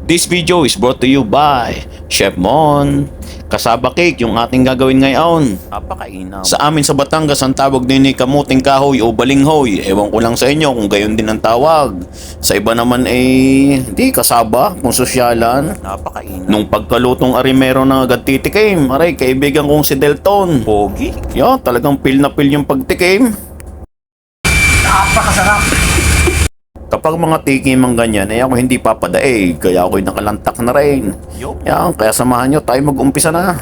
This video is brought to you by Chef Mon. Kasaba cake yung ating gagawin ngayon. Napakainam. Sa amin sa Batangas ang tawag din ni kamuting kahoy o balinghoy. Ewan ko lang sa inyo kung gayon din ang tawag. Sa iba naman di kasaba kung sosyalan. Napakainam. Nung pagkalutong arimero ng agad titikim, aray kaibigan kong si Delton. Pogi. Talagang pil na pil yung pagtikim. Napakasarap. Kapag mga tikim ang ganyan, ako hindi papadaig, kaya ako'y nakalantak na rin. Kaya samahan nyo, tayo mag-umpisa na.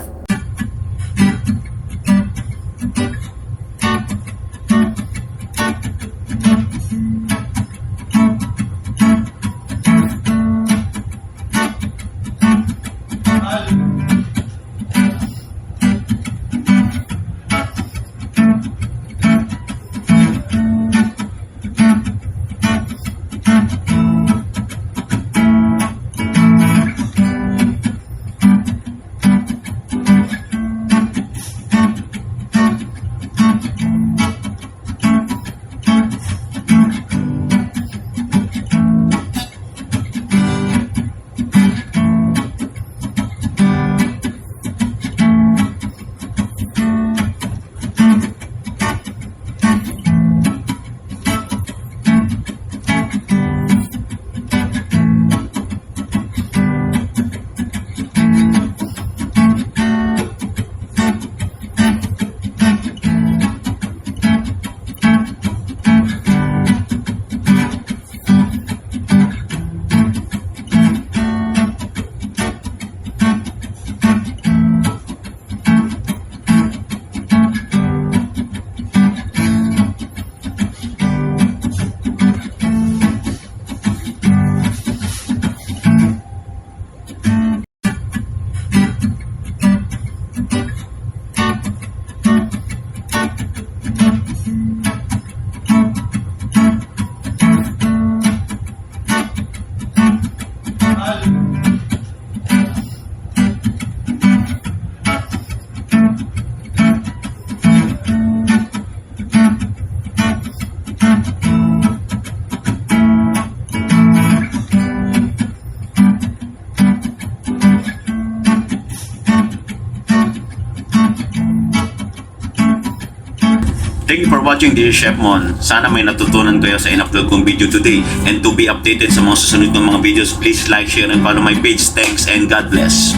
Thank you for watching, dear Chef Mon. Sana may natutunan kayo sa in-upload kong video today. And to be updated sa mga susunod ng mga videos, please like, share, and follow my page. Thanks and God bless.